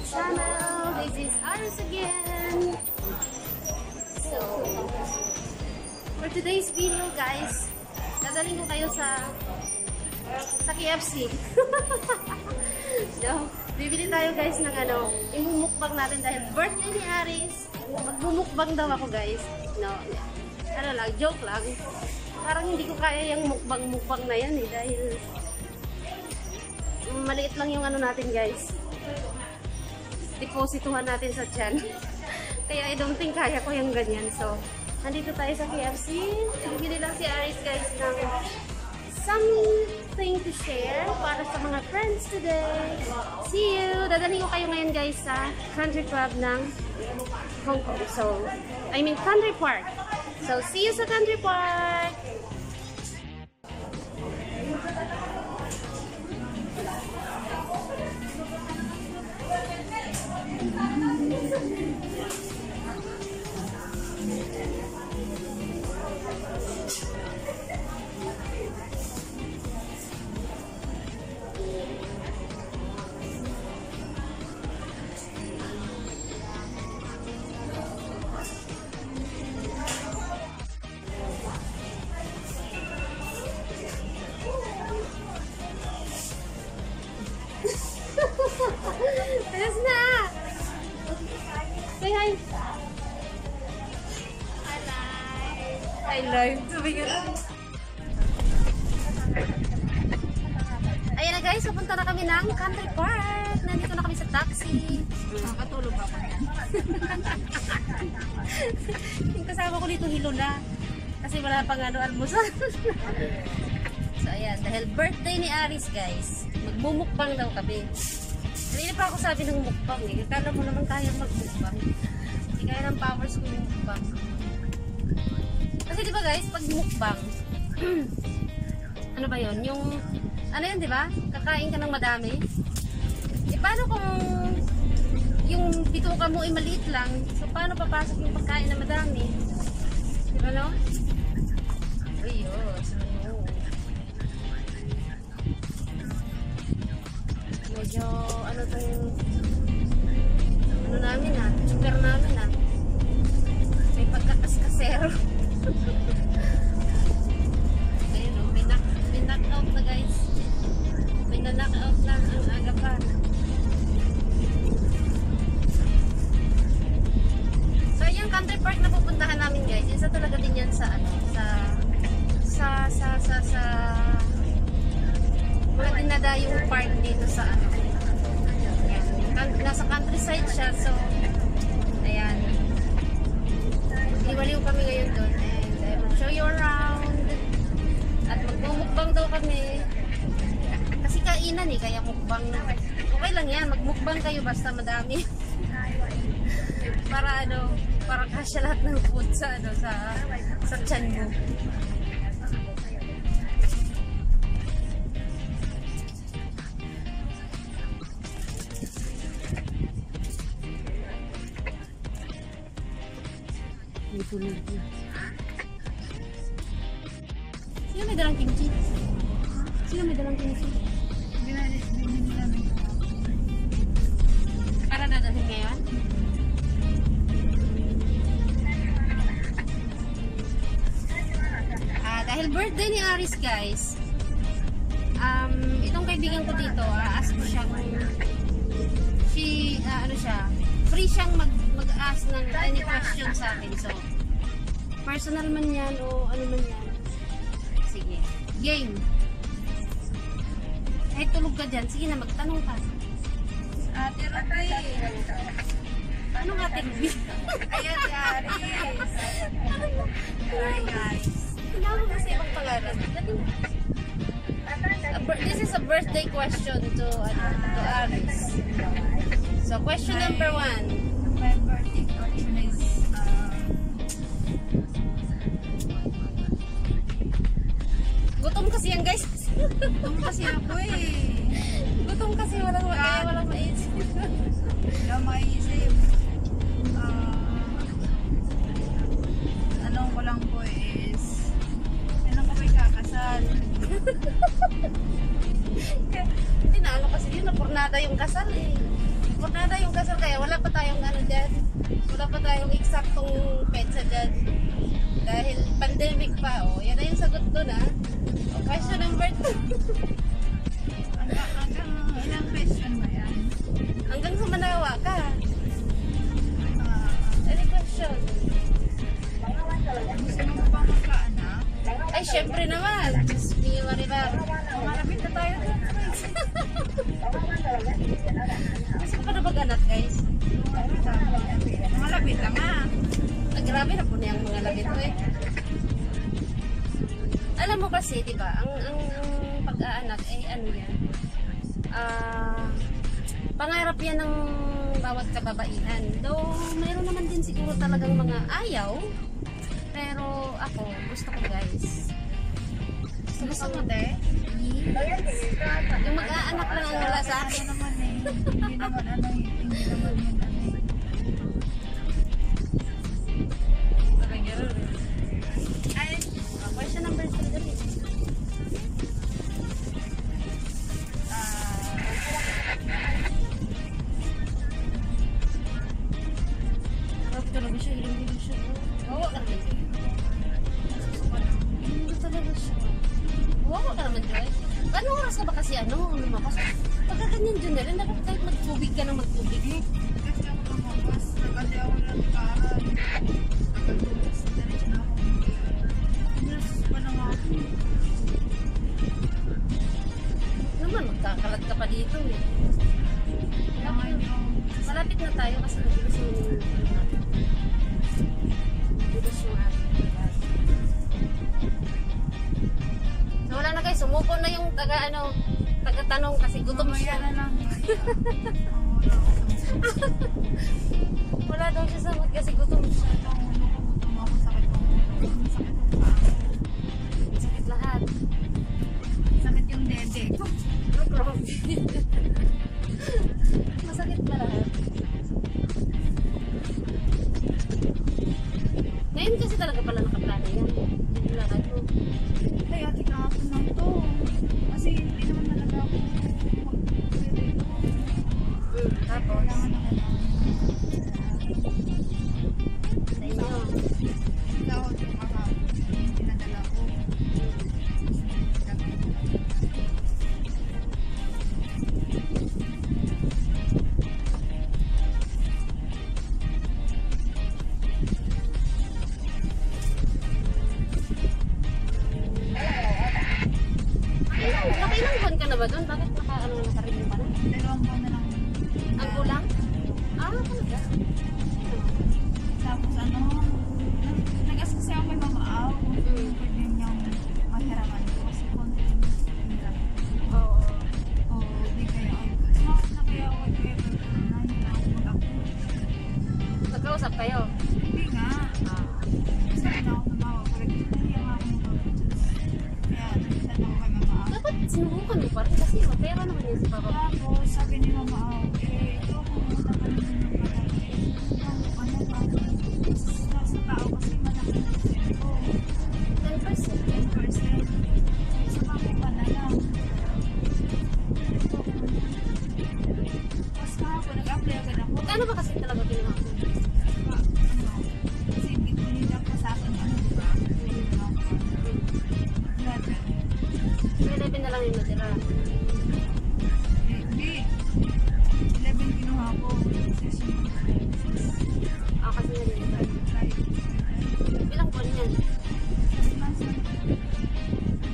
channel. This is Aris again. So, for today's video guys, dadalhin ko kayo sa KFC. So, bibili tayo guys ng imumukbang natin dahil birthday ni Aris. Magmumukbang daw ako guys. No, joke lang. Parang hindi ko kaya yung mukbang na yan dahil maliit lang yung natin guys. Deposituhan natin sa tiyan. Kaya I don't think kaya ko yung ganyan. So, nandito tayo sa KFC. Bibili lang si Aris guys ng something to share para sa mga friends today. See you! Dadalhin ko kayo ngayon guys sa Country Club ng Hong Kong. So, I mean Country Park. So, see you sa Country Park! Alas na! Say hi! I live. Sabi ka lang. Ayan na guys, papunta na kami ng Country Park. Nandito na kami sa taxi. Nakakatulog ako. Yung kasama ko dito hilo na. Kasi wala pang almusal. So ayan, dahil birthday ni Aris guys, magmumukbang daw kami. Hindi pa ako sabi ng mukbang eh. Kala mo naman kayang magmukbang. Hindi kaya ng powers ko yung mukbang. Kasi diba guys, pag mukbang, ano ba yun? Yung, ano yun diba? Kakain ka ng madami. Eh paano kung yung bituka mo ay maliit lang? So paano papasok yung pagkain na madami? Diba no? Ayun. Medyo ano tong namin sugar namin may pagkakaskasero. Ayun may knock out na guys, may na-knock out na ang aga pa. So yung Country Park na pupuntahan namin guys, isa talaga din yan sa mga dinadayong park dito sa nasa countryside siya. So ayan, iwaliw kami ngayon doon and I will show you around at magmumukbang daw kami kasi kainan kaya mukbang okay lang yan, magmukbang kayo basta madami. Para kasya lahat ng food sa tiyan mo. Sino may dalang kimchi? Para dadalhin ngayon? Dahil birthday ni Aris guys, itong kaibigan ko dito, ask ko siya kung free siyang mag-ask ng any question sa akin. So, personal man yan o ano man yan. Sige. Game. Kahit tulog ka dyan, sige na, magtanong ka. Ate Ruby. Paano nga Ate Ruby? Ayan si Aris. Hi guys. Tinawag kasi ibang pangalan. This is a birthday question to Aris. So, question number 1. My birthday question is gutom kasi yan guys. gutom kasi ako Gutom kasi walang maisip. Wala maisip. Anong ko lang po is kailan ko may kakasal? Tinalo kasi yun, napurnada yung kasal eh. Pornada yung kasal kaya wala pa tayong ano dyan. Wala pa tayong eksaktong petsa dyan. Dahil pandemic pa, oh. Yan na yung sagot doon, ha. O, question number 2. Hanggang ilang question ba yan? Hanggang sa manawa ka. Any question? Gusto mo ba bang magkaanak? Ay, syempre naman. Diyos me, Maribar. Malapit na tayo dun. Gusto ko pa na mag-anak, guys. Malapit na nga. Ah, grabe na po na yung mga labit ko, eh. Alam mo kasi, di ba, ang pag-aanak, eh, ano yan? Pangarap yan ng bawat kababaihan. Though, mayroon naman din siguro talagang mga ayaw. Pero ako, gusto ko, guys. Gusto mo, te? Yung mag-aanak lang ang wala sa akin. Naman eh. Hindi naman ano eh. Hindi naman yun ano eh. Ay, question number 3 dali. Harap talaga siya, hiling-hiling siya. Wawa ka naman, Joy. Hiling talaga siya. Wawa ka naman, Joy. Anong oras ka ba kasi lumabas? Pagka ganyan, Junel, dapat kahit magtubig ka ng magtubig mo. Kasi ako lumabas. Kasi ako nagkaaral. Nagkatubos. Diretso na ako. Nurses pa na nga ako. Naman, magkakalat ka pa dito eh. Kailangan yung Malapit na tayo kasi nagulos yung natin. Nagulos yung ating. So wala na guys, sumuko na yung taga-tanong kasi gutom siya. mamaya na lang. Wala daw siya sagot kasi gutom siya. Sakit lahat. Sakit yung dede ko. No problem. Masakit ba lahat? Ngayon kasi talaga pala nakaplano yan. Hindi lahat mo. Ay, ate kahapon lang to. Kasi hindi naman talaga ako mag-pwede ito. Tapos, Kailangan na kailangan. sa inyo. Ikaw, yung kahapon, yung pinadala ko. Nakailang buwan ka na ba doon? Bakit naka-renew ka na? 2 buwan na lang. Ang kulang? Ah, talaga? Tapos ano, nag-ask kasi ako kay Mama Au. Pwede niyang mahiraman ko kasi konti yung hirap. Oo. O, di kaya ay, sumakit na kaya ako kay Kuya Berto na hindi na ako mag-upload. Nagkausap kayo? Hindi nga. Kasi hindi na ako tumawag. Pero hindi nga ako mag-upload. Kaya nag-chat ako kay Mama Au. Dapat sinubukan mo pa rin kasi mapera naman yun si Papa. Tapos sabi ni Mama Au, ito pumunta ka naman ng palagi. Ano ba? Sa tao kasi malaki yung percent ko. 10%. 10%. Sa bakit pa na lang. Tapos kahapon, nag-apply agad ako. Magkano ba kasi talaga ginawa ko? Kasi binilap pa sa akin, ano diba? 11 na lang yung natira. Hindi. 11 kinuha ko. Ah, kasi nalilita. Ilang buwan yan?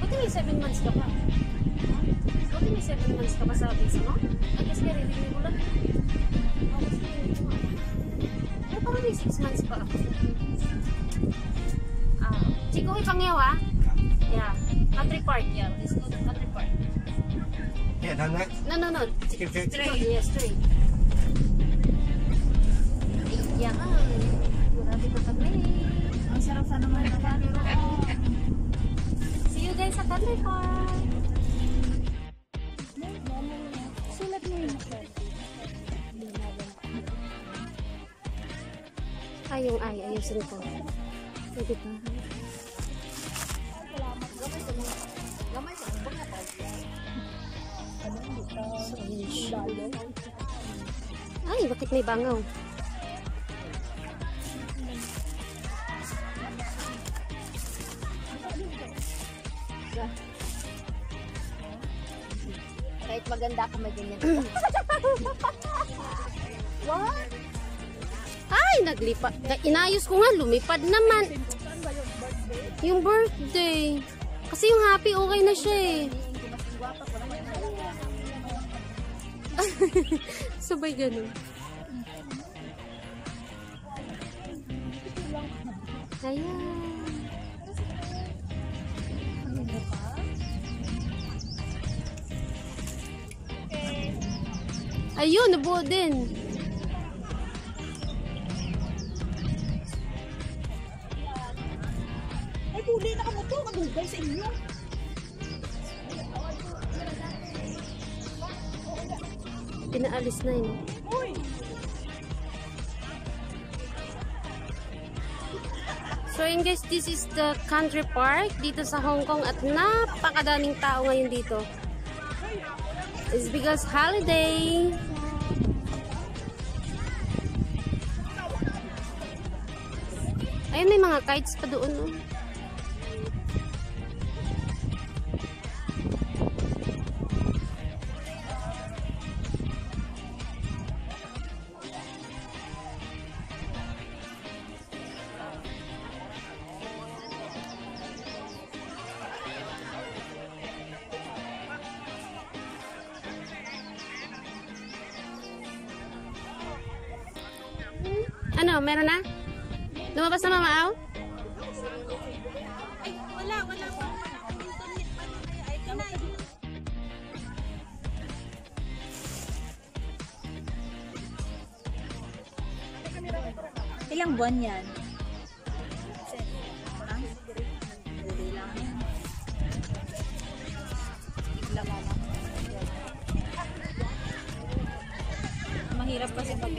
Buti may 7 months ka pa. Buti may 7 months ka pa sa visa mo? I guess may revenue mo lang. Oh, kasi pero parang may 6 months pa ako. Chico, ipangyaw ah. Yeah. Country Park, yeah. Let's go to Country Park. Yeah, done that? No. Straight. Yeah, straight. Iya kan. Grabe na kami. Ang sarap sana naman na See you guys sa Country Park. Sulat mo yun. Ayusin ko. Pwede pa. Gamay sa mga pa. Ano dito? Ay, bakit may bangaw? Kahit maganda ka, may ganyan. What? Ay, naglipad. Inayos ko nga, lumipad naman. Yung birthday. Kasi yung happy, okay na siya eh. Sabay ganun. Ayan. Ayun, nabuo din. Ay, huli na ka mo to. Magugay sa inyo. Pinaalis na yun. Uy! So yun guys, this is the country park dito sa Hong Kong at napakadaming tao ngayon dito. It's because holiday. Ayun, may mga kites pa doon. Oh. Ano, meron na? Lumabas na mamaaw? Ay, wala po. Ay, kamay. Ilang buwan yan? Huli lang yan. Mahirap kasi pag